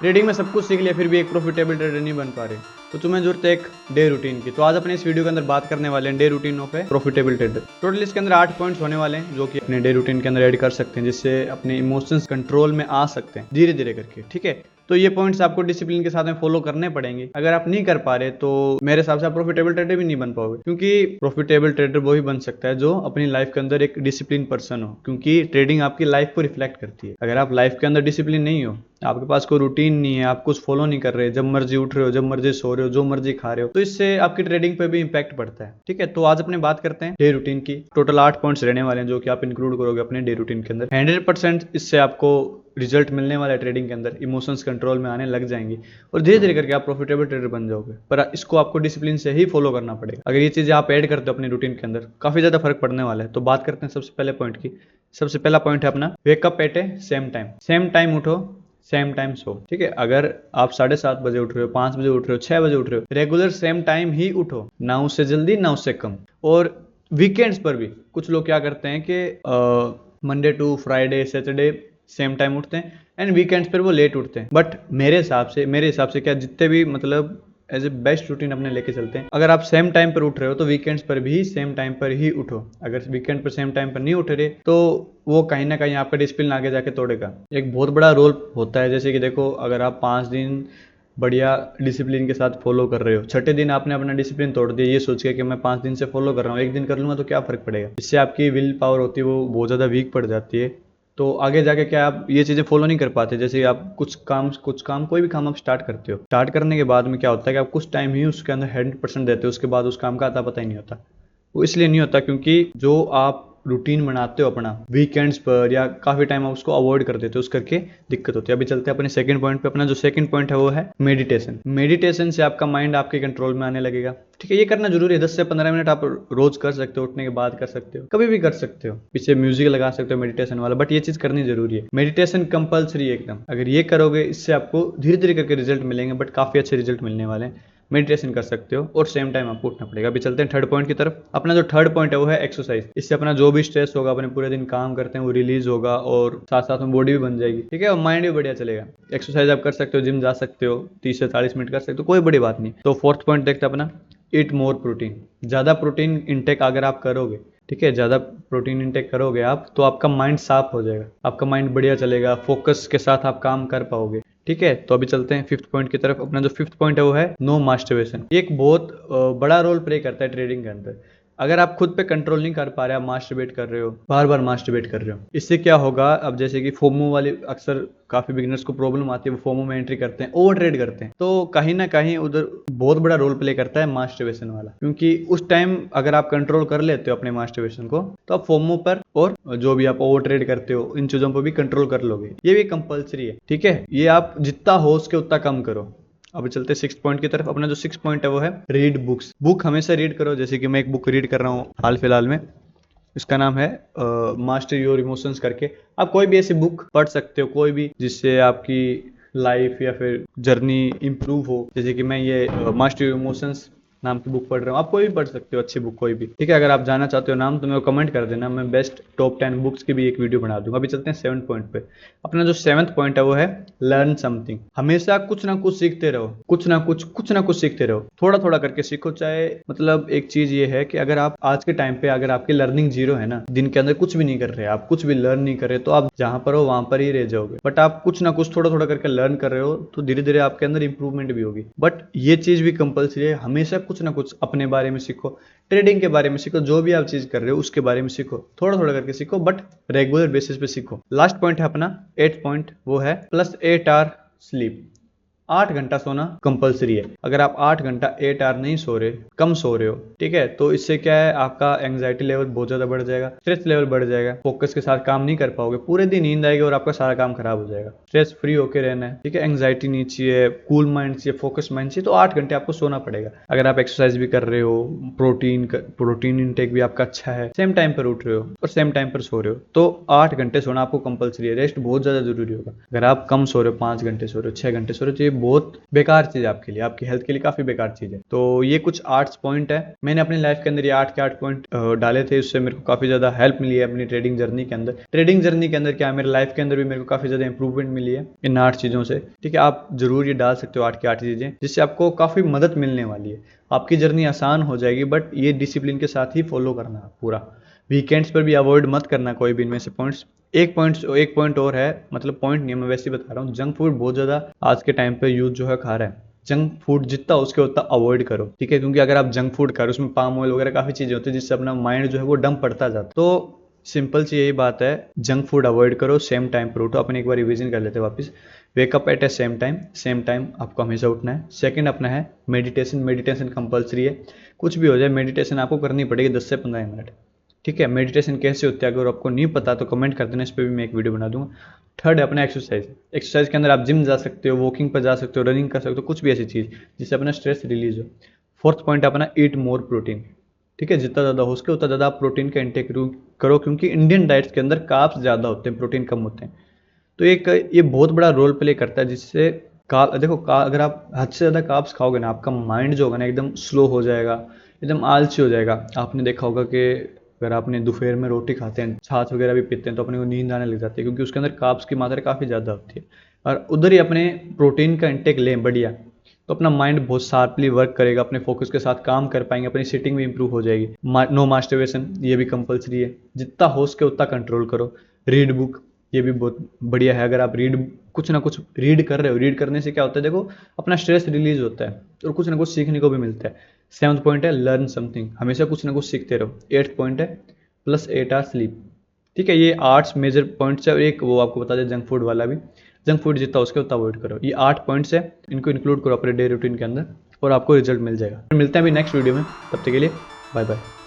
Trading में सब कुछ सीख लिया फिर भी एक प्रॉफिटेबल ट्रेडर नहीं बन पा रहे, तो तुम्हें जरूरत है एक डे रूटीन की। तो आज अपने इस वीडियो के अंदर बात करने वाले हैं day routine of A profitable trader. Total इसके अंदर 8 पॉइंट्स होने वाले हैं जो कि अपने डे रूटीन के अंदर ऐड कर सकते हैं, जिससे अपने इमोशंस कंट्रोल में आ सकते हैं धीरे धीरे करके। ठीक है, तो ये पॉइंट्स आपको डिसिप्लिन के साथ में फॉलो करने पड़ेंगे। अगर आप नहीं कर पा रहे तो मेरे हिसाब से आप प्रॉफिटेबल ट्रेडर भी नहीं बन पाओगे, क्योंकि प्रॉफिटेबल ट्रेडर वो ही बन सकता है जो अपनी लाइफ के अंदर एक डिसिप्लिन पर्सन हो, क्योंकि ट्रेडिंग आपकी लाइफ को रिफ्लेक्ट करती है। अगर आप लाइफ के अंदर डिसिप्लिन नहीं हो, आपके पास कोई रूटीन नहीं है, आप कुछ फॉलो नहीं कर रहे, जब मर्जी उठ रहे हो, जब मर्जी सो रहे हो, जो मर्जी खा रहे हो, तो इससे आपकी ट्रेडिंग पे भी इंपैक्ट पड़ता है। ठीक है, तो आज अपने बात करते हैं डे रूटीन की। टोटल 8 पॉइंट्स रहने वाले हैं जो कि आप इंक्लूड करोगे अपने डे रूटीन के अंदर। 100% इससे आपको रिजल्ट मिलने वाला है ट्रेडिंग के अंदर, इमोशंस कंट्रोल में आने लग जाएंगी और धीरे धीरे करके आप प्रॉफिटेबल ट्रेडर बन जाओगे। पर इसको आपको डिसिप्लिन से ही फॉलो करना पड़ेगा। अगर ये चीजें आप ऐड करते हो अपनी रूटीन के अंदर, काफी ज्यादा फर्क पड़ने वाला है। तो बात करते हैं सबसे पहले पॉइंट की। सबसे पहला पॉइंट है अपना wake up at A same time उठो, सेम टाइम सो। ठीक है, अगर आप 7:30 बजे उठ रहे हो, 5 बजे उठ रहे हो, 6 बजे उठ रहे हो, रेगुलर सेम टाइम ही उठो, ना उससे जल्दी ना उससे कम। और वीकेंड्स पर भी कुछ लोग क्या करते हैं कि Monday to Friday Saturday same time उठते हैं एंड वीकेंड्स पर वो लेट उठते हैं। बट मेरे हिसाब से क्या जितने भी मतलब एज ए बेस्ट रूटीन अपने लेके चलते हैं। अगर आप सेम टाइम पर उठ रहे हो तो वीकेंड्स पर भी सेम टाइम पर ही उठो। अगर वीकेंड पर सेम टाइम पर नहीं उठ रहे तो वो कहीं ना कहीं आपका डिसिप्लिन आगे जाके तोड़ेगा। एक बहुत बड़ा रोल होता है, जैसे कि देखो, अगर आप 5 दिन बढ़िया डिसिप्लिन के साथ फॉलो कर रहे हो, छठे दिन आपने अपना डिसिप्लिन तोड़ दिया ये सोच के कि मैं 5 दिन से फॉलो कर रहा हूँ, एक दिन कर लूंगा तो क्या फर्क पड़ेगा। इससे आपकी विल पावर होती है वो बहुत ज़्यादा वीक पड़ जाती है। तो आगे जाके क्या आप ये चीज़ें फॉलो नहीं कर पाते। जैसे आप कुछ काम कोई भी काम आप स्टार्ट करते हो, स्टार्ट करने के बाद में क्या होता है कि आप कुछ टाइम ही उसके अंदर 100% देते हो, उसके बाद उस काम का आता पता ही नहीं होता। वो इसलिए नहीं होता क्योंकि जो आप रूटीन बनाते हो अपना वीकेंड्स पर या काफ़ी टाइम आप उसको अवॉइड कर देते हो, उस करके दिक्कत होती है। अभी चलते हैं अपने सेकंड पॉइंट पे। अपना जो सेकंड पॉइंट है वो है मेडिटेशन से आपका माइंड आपके कंट्रोल में आने लगेगा। ठीक है, ये करना जरूरी है। 10 से 15 मिनट आप रोज कर सकते हो, उठने के बाद कर सकते हो, कभी भी कर सकते हो, पीछे म्यूजिक लगा सकते हो मेडिटेशन वाला, बट ये चीज करनी जरूरी है। मेडिटेशन कंपलसरी है एकदम। अगर ये करोगे इससे आपको धीरे धीरे करके रिजल्ट मिलेंगे, बट काफी अच्छे रिजल्ट मिलने वाले हैं। मेडिटेशन कर सकते हो और सेम टाइम आपको उठना पड़ेगा। अभी चलते हैं थर्ड पॉइंट की तरफ। अपना जो थर्ड पॉइंट है वो है एक्सरसाइज। इससे अपना जो भी स्ट्रेस होगा, अपने पूरे दिन काम करते हैं वो रिलीज होगा और साथ साथ में बॉडी भी बन जाएगी। ठीक है, और माइंड भी बढ़िया चलेगा। एक्सरसाइज आप कर सकते हो, जिम जा सकते हो, 30 से 40 मिनट कर सकते हो, कोई बड़ी बात नहीं। तो फोर्थ पॉइंट देखते हैं अपना ईट मोर प्रोटीन। ज़्यादा प्रोटीन इंटेक अगर आप करोगे, ठीक है, ज़्यादा प्रोटीन इंटेक करोगे आप, तो आपका माइंड साफ हो जाएगा, आपका माइंड बढ़िया चलेगा, फोकस के साथ आप काम कर पाओगे। ठीक है, तो अभी चलते हैं फिफ्थ पॉइंट की तरफ। अपना जो फिफ्थ पॉइंट है वो है नो मास्टरबेशन। ये एक बहुत बड़ा रोल प्ले करता है ट्रेडिंग के अंदर। अगर आप खुद पे कंट्रोल नहीं कर पा रहे, आप मास्टरबेट कर रहे हो, बार बार मास्टरबेट कर रहे हो, इससे क्या होगा। अब जैसे कि फोमो वाली अक्सर काफी बिगिनर्स को प्रॉब्लम आती है, वो फोमो में एंट्री करते हैं, ओवर ट्रेड करते हैं, तो कहीं ना कहीं उधर बहुत बड़ा रोल प्ले करता है मास्टरबेशन वाला। क्योंकि उस टाइम अगर आप कंट्रोल कर लेते हो अपने मास्टरबेशन को, तो आप फोमो पर और जो भी आप ओवर ट्रेड करते हो इन चीजों पर भी कंट्रोल कर लोगे। ये भी कंपलसरी है। ठीक है, ये आप जितना हो उसके उतना कम करो। अब चलते हैं सिक्स पॉइंट की तरफ। अपना जो सिक्स पॉइंट है वो है रीड बुक्स। बुक हमेशा रीड करो। जैसे कि मैं एक बुक रीड कर रहा हूँ हाल फिलहाल में, इसका नाम है मास्टर योर इमोशंस करके। आप कोई भी ऐसी बुक पढ़ सकते हो, कोई भी जिससे आपकी लाइफ या फिर जर्नी इंप्रूव हो। जैसे कि मैं ये मास्टर योर इमोशंस नाम की बुक पढ़ रहा हूँ। आप कोई भी पढ़ सकते हो, अच्छी बुक कोई भी। ठीक है, अगर आप जाना चाहते हो नाम तो मेरे को कमेंट कर देना, मैं बेस्ट टॉप 10 बुक्स की भी एक वीडियो बना दूंगा। अभी चलते हैं सेवंथ पॉइंट पे। अपना जो सेवंथ पॉइंट है वो है लर्न समथिंग। हमेशा कुछ ना कुछ सीखते रहो, कुछ ना कुछ सीखते रहो, थोड़ा थोड़ा करके सीखो। चाहे मतलब एक चीज ये है कि अगर आप आज के टाइम पे अगर आपकी लर्निंग जीरो है ना, दिन के अंदर कुछ भी नहीं कर रहे, आप कुछ भी लर्न नहीं कर रहे, तो आप जहां पर हो वहां पर ही रह जाओगे। बट आप कुछ ना कुछ थोड़ा थोड़ा करके लर्न कर रहे हो तो धीरे धीरे आपके अंदर इंप्रूवमेंट भी होगी। बट ये चीज भी कंपलसरी है, हमेशा कुछ ना कुछ अपने बारे में सीखो, ट्रेडिंग के बारे में सीखो, जो भी आप चीज कर रहे हो उसके बारे में सीखो, थोड़ा थोड़ा करके सीखो, बट रेगुलर बेसिस पे सीखो। लास्ट पॉइंट है अपना 8 पॉइंट, वो है +8 आवर स्लीप। 8 घंटा सोना कंपलसरी है। अगर आप 8 घंटा 8 आवर नहीं सो रहे, कम सो रहे हो, ठीक है, तो इससे क्या है, आपका एंग्जाइटी लेवल बहुत ज्यादा बढ़ जाएगा, स्ट्रेस लेवल बढ़ जाएगा, फोकस के साथ काम नहीं कर पाओगे, पूरे दिन नींद आएगी और आपका सारा काम खराब हो जाएगा। स्ट्रेस फ्री होकर रहना है, ठीक है, एंग्जाइटी नहीं चाहिए, कूल माइंड चाहिए, फोकस माइंड चाहिए, तो 8 घंटे आपको सोना पड़ेगा। अगर आप एक्सरसाइज भी कर रहे हो, प्रोटीन इंटेक भी आपका अच्छा है, सेम टाइम पर उठ रहे हो और सेम टाइम पर सो रहे हो, तो 8 घंटे सोना आपको कंपलसरी है। रेस्ट बहुत ज्यादा जरूरी होगा। अगर आप कम सो रहे हो, 5 घंटे सो रहे हो, 6 घंटे सो रहे हो, तो ये बहुत बेकार चीज़ है आपके लिए, आपकी हेल्थ के लिए काफ़ी बेकार चीज़ है। तो ये कुछ 8 पॉइंट है, मैंने अपनी लाइफ के अंदर ये 8 के 8 पॉइंट डाले थे, उससे मेरे को काफ़ी ज़्यादा हेल्प मिली है अपनी ट्रेडिंग जर्नी के अंदर। ट्रेडिंग जर्नी के अंदर क्या है, मेरे लाइफ के अंदर भी मेरे को काफ़ी ज़्यादा इंप्रूवमेंट मिली है इन 8 चीज़ों से। ठीक है, आप जरूर ये डाल सकते हो 8 की 8 चीज़ें, जिससे आपको काफ़ी मदद मिलने वाली है, आपकी जर्नी आसान हो जाएगी। बट ये डिसिप्लिन के साथ ही फॉलो करना पूरा, वीकेंड्स पर भी अवॉइड मत करना कोई भी इनमें से पॉइंट्स। एक पॉइंट और है, मतलब पॉइंट नहीं है, मैं वैसे ही बता रहा हूँ। जंक फूड बहुत ज़्यादा आज के टाइम पे यूथ जो है खा रहा है। जंक फूड जितना उसके उतना अवॉइड करो, ठीक है, क्योंकि अगर आप जंक फूड खा रहे हो उसमें पाम ऑयल वगैरह काफ़ी चीज़ें होती है जिससे अपना माइंड जो है वो डम पड़ता जाता है। तो सिंपल सी यही बात है, जंक फूड अवॉइड करो, सेम टाइम पर उठो। अपन एक बार रिवीजन कर लेते हैं वापस। Wake up at A same time आपको हमेशा उठना है। सेकंड अपना है मेडिटेशन कंपलसरी है, कुछ भी हो जाए मेडिटेशन आपको करनी पड़ेगी 10 से 15 मिनट। ठीक है, मेडिटेशन कैसे होती है अगर आपको नहीं पता तो कमेंट कर देना, इस पर भी मैं एक वीडियो बना दूंगा। थर्ड है अपना एक्सरसाइज के अंदर आप जिम जा सकते हो, वॉकिंग पर जा सकते हो, रनिंग कर सकते हो, कुछ भी ऐसी चीज़ जिससे अपना स्ट्रेस रिलीज हो। फोर्थ पॉइंट अपना ईट मोर प्रोटीन। ठीक है, जितना ज़्यादा हो सके उतना ज़्यादा आप प्रोटीन का इंटेक करो, क्योंकि इंडियन डाइट्स के अंदर कार्ब्स ज़्यादा होते हैं, प्रोटीन कम होते हैं। तो ये बहुत बड़ा रोल प्ले करता है, जिससे अगर आप हद से ज़्यादा कार्ब्स खाओगे ना, आपका माइंड जो होगा ना एकदम स्लो हो जाएगा, एकदम आलसी हो जाएगा। आपने देखा होगा कि अगर आपने दोपहर में रोटी खाते हैं, छाछ वगैरह भी पीते हैं, तो अपने को नींद आने लग जाती है, क्योंकि उसके अंदर कार्ब्स की मात्रा काफ़ी ज़्यादा होती है। और उधर ही अपने प्रोटीन का इंटेक लें बढ़िया, तो अपना माइंड बहुत शार्पली वर्क करेगा, अपने फोकस के साथ काम कर पाएंगे, अपनी सिटिंग भी इंप्रूव हो जाएगी। नो मास्टरबेशन ये भी कंपलसरी है, जितना हो सके उतना कंट्रोल करो। रीड बुक, ये भी बहुत बढ़िया है, अगर आप कुछ ना कुछ रीड कर रहे हो, रीड करने से क्या होता है, देखो अपना स्ट्रेस रिलीज होता है और कुछ ना कुछ सीखने को भी मिलता है। सेवंथ पॉइंट है लर्न समथिंग, हमेशा कुछ ना कुछ सीखते रहो। एट्थ पॉइंट है +8 आवर स्लीप। ठीक है, ये 8 मेजर पॉइंट्स है, और एक वो आपको बता दें जंक फूड वाला भी, जंक फूड जितना उसके उतना अवॉइड करो। ये 8 पॉइंट्स है, इनको इंक्लूड करो अपने डे रूटीन के अंदर और आपको रिजल्ट मिल जाएगा। मिलते हैं अभी नेक्स्ट वीडियो में, तब तक के लिए बाय बाय।